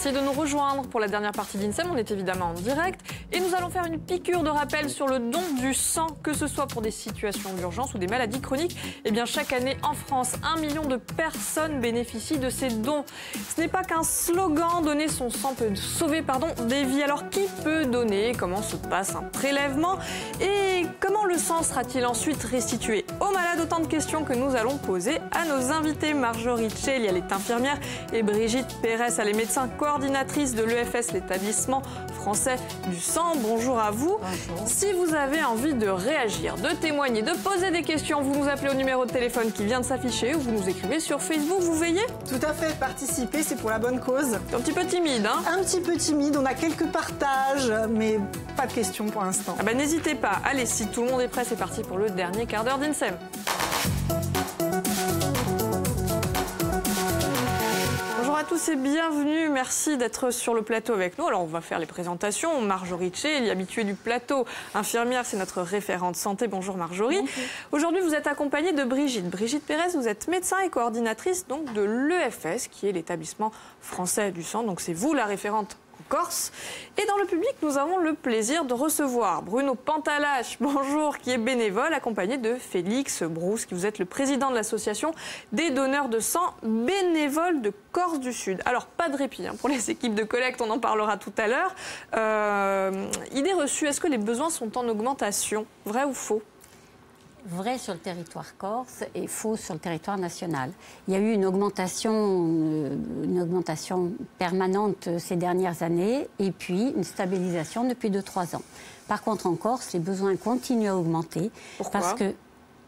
Merci de nous rejoindre pour la dernière partie d'INSEM. On est évidemment en direct et nous allons faire une piqûre de rappel sur le don du sang, que ce soit pour des situations d'urgence ou des maladies chroniques. Eh bien, chaque année en France, 1 million de personnes bénéficient de ces dons. Ce n'est pas qu'un slogan, donner son sang peut sauver des vies. Alors, qui peut donner? Comment se passe un prélèvement? Et comment le sang sera-t-il ensuite restitué aux malades? Autant de questions que nous allons poser à nos invités. Marjorie Tchel, elle est infirmière, et Brigitte Pérez, elle est médecin coordinatrice de l'EFS, l'établissement français du sang. Bonjour à vous. Bonjour. Si vous avez envie de réagir, de témoigner, de poser des questions, vous nous appelez au numéro de téléphone qui vient de s'afficher ou vous nous écrivez sur Facebook. Vous veillez? Tout à fait, participer, c'est pour la bonne cause. Un petit peu timide, hein? Un petit peu timide, on a quelques partages, mais pas de questions pour l'instant. Ah bah, n'hésitez pas. Allez, si tout le monde est prêt, c'est parti pour le dernier quart d'heure d'INSEM. Bonjour à tous et bienvenue. Merci d'être sur le plateau avec nous. Alors, on va faire les présentations. Marjorie Tchel, elle est habituée du plateau. Infirmière, c'est notre référente santé. Bonjour Marjorie. Bonjour. Aujourd'hui, vous êtes accompagnée de Brigitte. Brigitte Pérez, vous êtes médecin et coordinatrice donc, de l'EFS, qui est l'établissement français du sang. Donc, c'est vous la référente Corse. Et dans le public, nous avons le plaisir de recevoir Bruno Pantalache, bonjour, qui est bénévole, accompagné de Félix Brousse, qui vous êtes le président de l'association des donneurs de sang bénévoles de Corse du Sud. Alors, pas de répit pour les équipes de collecte, on en parlera tout à l'heure. Idée reçue, est-ce que les besoins sont en augmentation? Vrai ou faux? Vrai sur le territoire corse et faux sur le territoire national. Il y a eu une augmentation permanente ces dernières années et puis une stabilisation depuis 2-3 ans. Par contre, en Corse, les besoins continuent à augmenter. Pourquoi? Parce que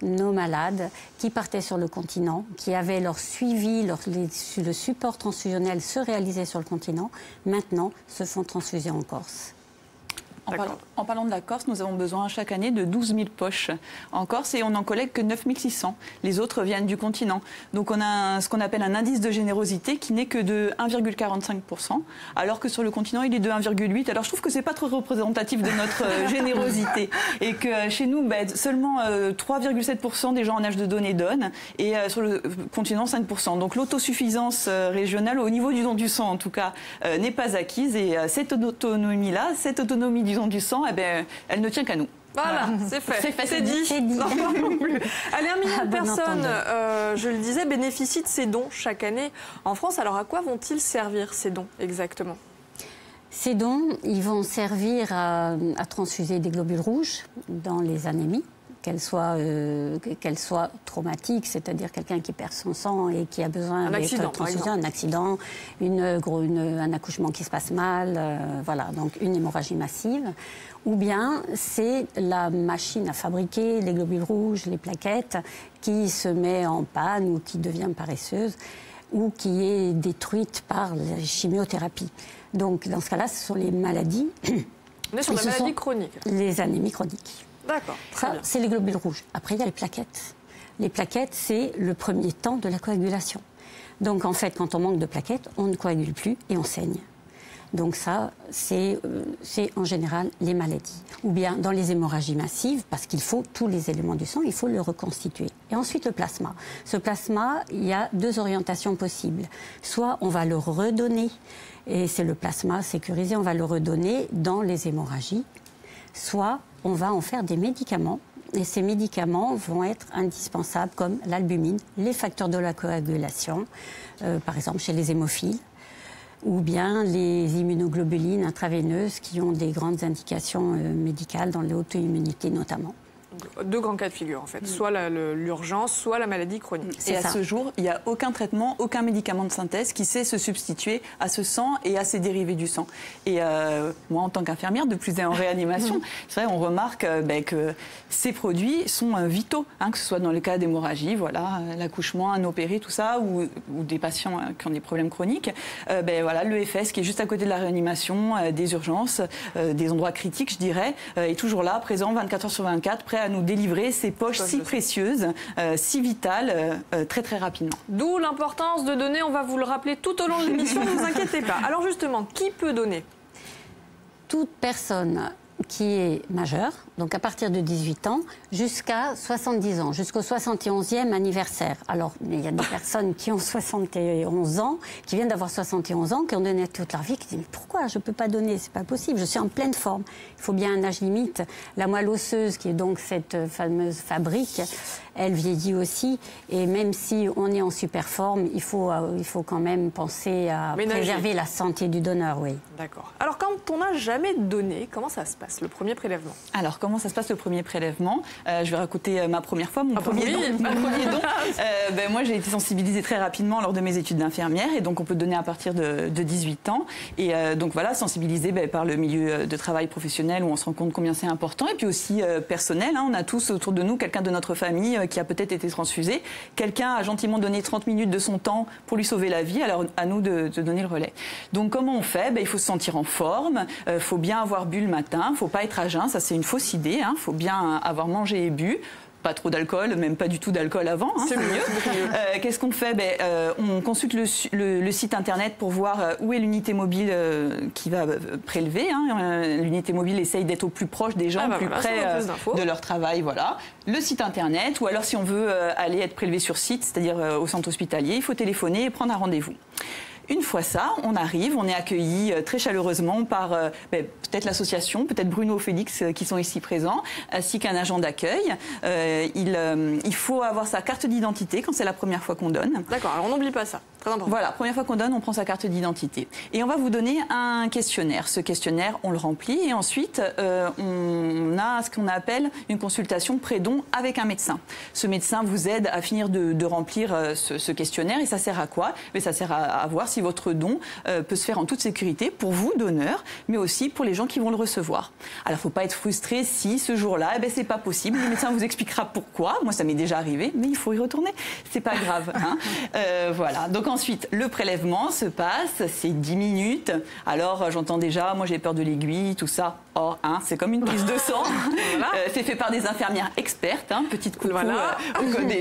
nos malades qui partaient sur le continent, qui avaient leur suivi, le support transfusionnel se réalisait sur le continent, maintenant se font transfuser en Corse. En parlant de la Corse, nous avons besoin chaque année de 12 000 poches en Corse et on n'en collecte que 9 600. Les autres viennent du continent. Donc on a ce qu'on appelle un indice de générosité qui n'est que de 1,45%, alors que sur le continent il est de 1,8%. Alors je trouve que c'est pas trop représentatif de notre générosité et que chez nous seulement 3,7% des gens en âge de donner donnent et sur le continent 5%. Donc l'autosuffisance régionale au niveau du don du sang en tout cas n'est pas acquise et cette autonomie-là, cette autonomie du don du sang, elle ne tient qu'à nous. Voilà, c'est fait. C'est dit. Non plus. Allez, 1 million de personnes, je le disais, bénéficient de ces dons chaque année en France. Alors, à quoi vont-ils servir, ces dons, exactement? Ces dons, ils vont servir à transfuser des globules rouges dans les anémies, qu'elles soient traumatiques, c'est-à-dire quelqu'un qui perd son sang et qui a besoin d'être transfusé, un accident, un accouchement qui se passe mal, voilà, donc une hémorragie massive. Ou bien c'est la machine à fabriquer les globules rouges, les plaquettes, qui se met en panne ou qui devient paresseuse ou qui est détruite par la chimiothérapie. Donc dans ce cas-là, ce sont les maladies. On est sur la maladie chronique. Les anémies chroniques. D'accord. Ça, c'est les globules rouges. Après, il y a les plaquettes. Les plaquettes, c'est le premier temps de la coagulation. Donc, en fait, quand on manque de plaquettes, on ne coagule plus et on saigne. Donc ça, c'est en général les maladies. Ou bien dans les hémorragies massives, parce qu'il faut tous les éléments du sang, il faut le reconstituer. Et ensuite, le plasma. Ce plasma, il y a 2 orientations possibles. Soit on va le redonner, et c'est le plasma sécurisé, on va le redonner dans les hémorragies. Soit on va en faire des médicaments et ces médicaments vont être indispensables comme l'albumine, les facteurs de la coagulation, par exemple chez les hémophiles, ou bien les immunoglobulines intraveineuses qui ont des grandes indications médicales dans l'auto-immunité notamment. 2 grands cas de figure en fait, soit l'urgence, soit la maladie chronique. Et à ce jour, il n'y a aucun traitement, aucun médicament de synthèse qui sait se substituer à ce sang et à ses dérivés du sang. Et moi, en tant qu'infirmière, de plus en réanimation, c'est vrai, on remarque que ces produits sont vitaux, que ce soit dans le cas d'hémorragie, voilà, l'accouchement, un opéré, tout ça, ou des patients qui ont des problèmes chroniques. Voilà, l'EFS qui est juste à côté de la réanimation, des urgences, des endroits critiques, je dirais, est toujours là, présent 24 heures sur 24, prêt à nous délivrer ces poches si précieuses, si vitales, très très rapidement. D'où l'importance de donner, on va vous le rappeler tout au long de l'émission, ne vous inquiétez pas. Alors justement, qui peut donner? Toute personne qui est majeur, donc à partir de 18 ans, jusqu'à 70 ans, jusqu'au 71e anniversaire. Alors, il y a des personnes qui ont 71 ans, qui viennent d'avoir 71 ans, qui ont donné toute leur vie, qui disent « Mais pourquoi je ne peux pas donner? C'est pas possible, je suis en pleine forme. » Il faut bien un âge limite. La moelle osseuse, qui est donc cette fameuse fabrique, elle vieillit aussi. Et même si on est en super forme, il faut quand même penser à préserver la santé du donneur, oui. D'accord. Alors, quand on n'a jamais donné, comment ça se passe, le premier prélèvement? Alors, comment ça se passe le premier prélèvement? Je vais raconter ma première fois, mon premier don. Moi, j'ai été sensibilisée très rapidement lors de mes études d'infirmière. Et donc, on peut donner à partir de 18 ans. Et donc, voilà, sensibilisée par le milieu de travail professionnel où on se rend compte combien c'est important. Et puis aussi personnel. On a tous autour de nous quelqu'un de notre famille qui a peut-être été transfusé. Quelqu'un a gentiment donné 30 minutes de son temps pour lui sauver la vie. Alors, à nous de donner le relais. Donc, comment on fait? Il faut se sentir en forme. Il faut bien avoir bu le matin. Il ne faut pas être à jeun. Ça, c'est une fausse idée. Il faut bien avoir mangé et bu. Pas trop d'alcool, même pas du tout d'alcool avant. C'est mieux. Qu'est-ce qu'on fait? On consulte le site internet pour voir où est l'unité mobile qui va prélever. L'unité mobile essaye d'être au plus proche des gens, plus près de leur travail. Voilà. Le site internet, ou alors si on veut aller être prélevé sur site, c'est-à-dire au centre hospitalier, il faut téléphoner et prendre un rendez-vous. Une fois ça, on arrive, on est accueillis très chaleureusement par peut-être l'association, peut-être Bruno, Félix qui sont ici présents, ainsi qu'un agent d'accueil. Il faut avoir sa carte d'identité quand c'est la première fois qu'on donne. D'accord, alors on n'oublie pas ça. Très important. Voilà, première fois qu'on donne, on prend sa carte d'identité. Et on va vous donner un questionnaire. Ce questionnaire, on le remplit et ensuite, on a ce qu'on appelle une consultation pré-don avec un médecin. Ce médecin vous aide à finir de remplir ce questionnaire et ça sert à quoi? Mais ça sert à voir si votre don peut se faire en toute sécurité pour vous, donneur, mais aussi pour les gens qui vont le recevoir. Alors, il ne faut pas être frustré si ce jour-là, c'est pas possible. Le médecin vous expliquera pourquoi. Moi, ça m'est déjà arrivé, mais il faut y retourner. C'est pas grave. Voilà. Donc ensuite, le prélèvement se passe, c'est 10 minutes. Alors, j'entends déjà, moi j'ai peur de l'aiguille, tout ça. Or, c'est comme une prise de sang. Voilà. C'est fait par des infirmières expertes. Petite coucou,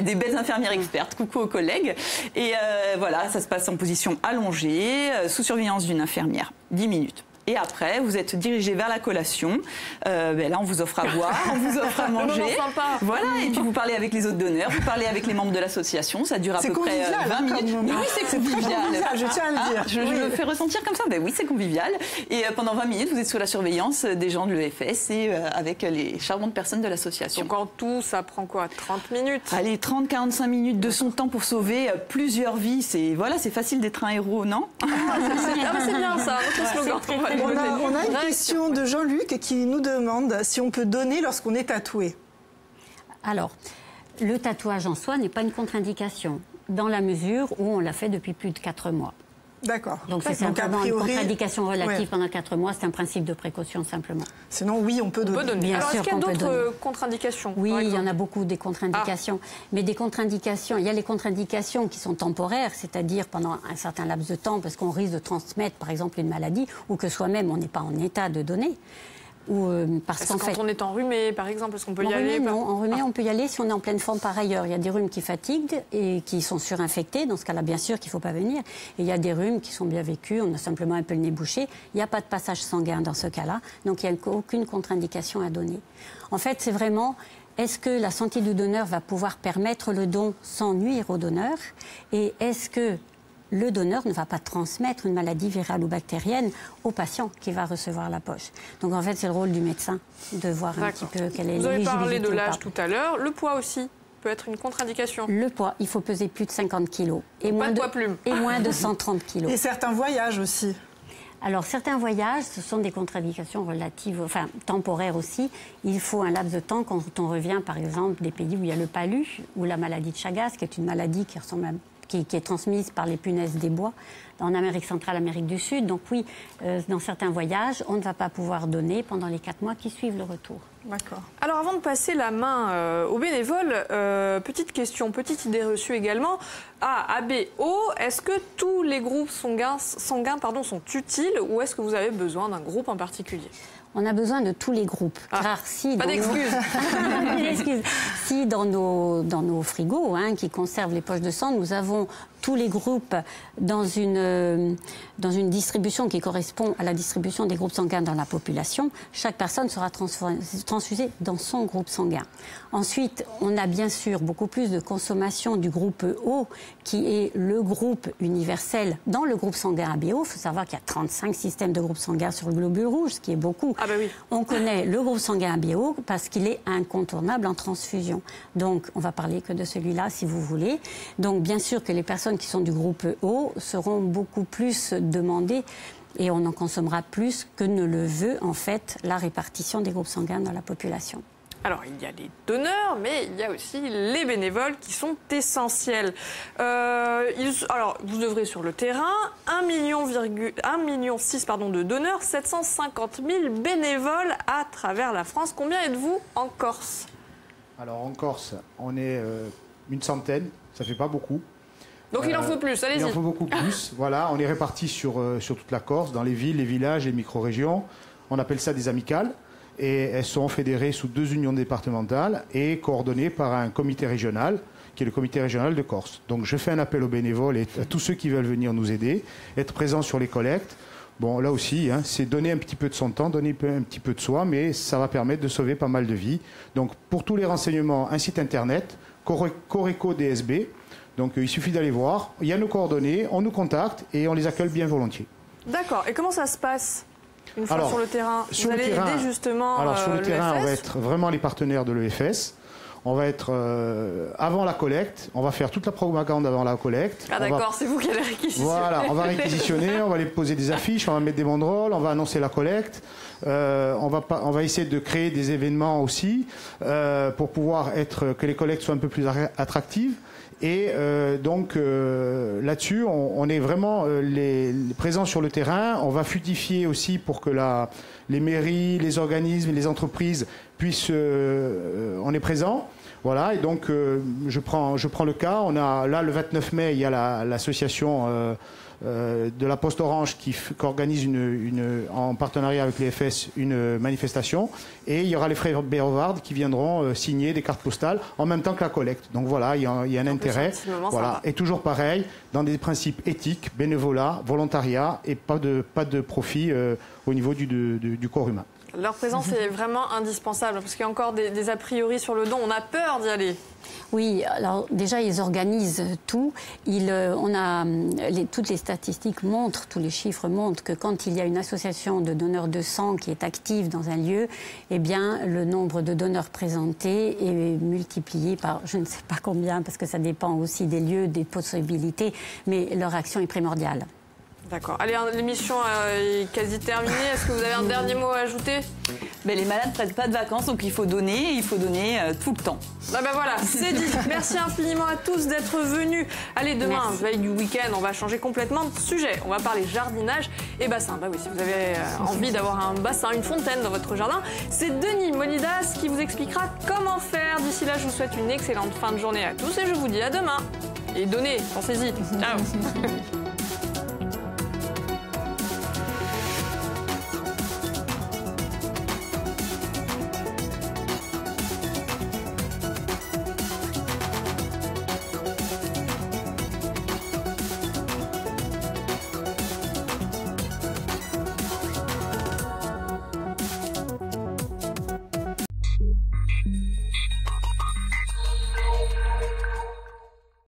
des belles infirmières expertes. Coucou aux collègues. Et voilà, ça se passe en position allongée, sous surveillance d'une infirmière. 10 minutes. Et après, vous êtes dirigé vers la collation. Là, on vous offre à boire, on vous offre à manger. Voilà, et puis vous parlez avec les autres donneurs, vous parlez avec les membres de l'association. Ça dure à peu près 20 minutes. Oui, c'est convivial. Je tiens à le dire. Je me fais ressentir comme ça. Oui, c'est convivial. Et pendant 20 minutes, vous êtes sous la surveillance des gens de l'EFS et avec les charmantes personnes de l'association. Donc en tout, ça prend quoi? 30 minutes? Allez, 30-45 minutes de son temps pour sauver plusieurs vies. C'est facile d'être un héros, non? C'est bien ça, notre slogan. On a une question de Jean-Luc qui nous demande si on peut donner lorsqu'on est tatoué. Alors, le tatouage en soi n'est pas une contre-indication, dans la mesure où on l'a fait depuis plus de 4 mois. D'accord. Donc c'est simplement une contre-indication relative pendant 4 mois, c'est un principe de précaution simplement. Sinon, oui, on peut donner. Bien Alors, sûr est-ce qu'il y a qu'on peut d'autres donner. contre-indications? Oui, il y en a beaucoup des contre-indications. Mais des contre-indications, il y a les contre-indications qui sont temporaires, c'est-à-dire pendant un certain laps de temps, parce qu'on risque de transmettre par exemple une maladie, ou que soi-même on n'est pas en état de donner. Ou parce qu'en fait, quand on est enrhumé, par exemple, est-ce qu'on peut y aller? Non, enrhumé, on peut y aller si on est en pleine forme par ailleurs. Il y a des rhumes qui fatiguent et qui sont surinfectés. Dans ce cas-là, bien sûr qu'il ne faut pas venir. Et il y a des rhumes qui sont bien vécus. On a simplement un peu le nez bouché. Il n'y a pas de passage sanguin dans ce cas-là. Donc, il n'y a aucune contre-indication à donner. En fait, c'est vraiment... Est-ce que la santé du donneur va pouvoir permettre le don sans nuire au donneur? Et est-ce que le donneur ne va pas transmettre une maladie virale ou bactérienne au patient qui va recevoir la poche? Donc en fait, c'est le rôle du médecin de voir un petit peu quelle est l'éligibilité. Vous avez parlé de l'âge tout à l'heure. Le poids aussi peut être une contre-indication. Le poids, il faut peser plus de 50 kilos. Et pas de poids plume. Et moins de 130 kilos. Et certains voyages aussi. Alors, certains voyages, ce sont des contre-indications relatives, enfin temporaires aussi. Il faut un laps de temps quand on revient, par exemple, des pays où il y a le palu ou la maladie de Chagas, qui est une maladie qui ressemble qui est transmise par les punaises des bois en Amérique centrale, Amérique du Sud. Donc oui, dans certains voyages, on ne va pas pouvoir donner pendant les 4 mois qui suivent le retour. D'accord. Alors avant de passer la main aux bénévoles, petite question, petite idée reçue également. A, B, O, est-ce que tous les groupes sanguins sont utiles ou est-ce que vous avez besoin d'un groupe en particulier? On a besoin de tous les groupes. Car si pas d'excuses. Si dans nos frigos qui conservent les poches de sang, nous avons tous les groupes dans une distribution qui correspond à la distribution des groupes sanguins dans la population, chaque personne sera transfusée dans son groupe sanguin. Ensuite, on a bien sûr beaucoup plus de consommation du groupe O, qui est le groupe universel dans le groupe sanguin AB. Il faut savoir qu'il y a 35 systèmes de groupes sanguins sur le globule rouge, ce qui est beaucoup. Ah ben oui. On connaît le groupe sanguin AB parce qu'il est incontournable en transfusion. Donc, on va parler que de celui-là, si vous voulez. Donc, bien sûr que les personnes qui sont du groupe O seront beaucoup plus demandées et on en consommera plus que ne le veut, en fait, la répartition des groupes sanguins dans la population. Alors, il y a les donneurs, mais il y a aussi les bénévoles qui sont essentiels. Alors, vous œuvrez sur le terrain, 1,6 million de donneurs, 750 000 bénévoles à travers la France. Combien êtes-vous en Corse? Alors, en Corse, on est une centaine, ça ne fait pas beaucoup. Donc, il en faut plus, allez-y. Il en faut beaucoup plus. Voilà, on est répartis sur toute la Corse, dans les villes, les villages, les micro-régions. On appelle ça des amicales. Et elles sont fédérées sous 2 unions départementales et coordonnées par un comité régional, qui est le comité régional de Corse. Donc je fais un appel aux bénévoles et à tous ceux qui veulent venir nous aider, être présents sur les collectes. Bon, là aussi, c'est donner un petit peu de son temps, donner un petit peu de soi, mais ça va permettre de sauver pas mal de vies. Donc pour tous les renseignements, un site internet, Coreco DSB. Donc il suffit d'aller voir, il y a nos coordonnées, on nous contacte et on les accueille bien volontiers. D'accord, et comment ça se passe une fois sur le terrain? Sur vous allez le terrain, aider justement sur le terrain, on va être vraiment les partenaires de l'EFS. On va être avant la collecte, on va faire toute la propagande avant la collecte. Ah d'accord, c'est vous qui allez réquisitionner. Voilà, on va réquisitionner, on va aller poser des affiches, on va mettre des banderoles, on va annoncer la collecte. On va essayer de créer des événements aussi pour pouvoir que les collectes soient un peu plus attractives. Et donc là-dessus, on est vraiment les présents sur le terrain. On va fluidifier aussi pour que les mairies, les organismes, les entreprises puissent. On est présents. Voilà. Et donc je prends le cas. On a là le 29 mai, il y a l'association de la Poste Orange qui organise en partenariat avec l'EFS une manifestation, et il y aura les frères Bérovard qui viendront signer des cartes postales en même temps que la collecte. Donc voilà, il y a un intérêt. Voilà. Et toujours pareil, dans des principes éthiques, bénévolat, volontariat et pas de profit au niveau du corps humain. Leur présence est vraiment indispensable, parce qu'il y a encore des a priori sur le don. On a peur d'y aller. Oui, alors déjà, ils organisent tout. Toutes les statistiques montrent, tous les chiffres montrent que quand il y a une association de donneurs de sang qui est active dans un lieu, eh bien, le nombre de donneurs présentés est multiplié par je ne sais pas combien, parce que ça dépend aussi des lieux, des possibilités, mais leur action est primordiale. D'accord. Allez, l'émission est quasi terminée. Est-ce que vous avez un dernier mot à ajouter? Les malades ne prennent pas de vacances, donc il faut donner tout le temps. Ah ben voilà, c'est dit. Merci infiniment à tous d'être venus. Allez, demain, veille du week-end, on va changer complètement de sujet. On va parler jardinage et bassin. Bah oui, si vous avez envie d'avoir un bassin, une fontaine dans votre jardin, c'est Denis Monidas qui vous expliquera comment faire. D'ici là, je vous souhaite une excellente fin de journée à tous et je vous dis à demain. Et donnez, pensez-y. Ciao.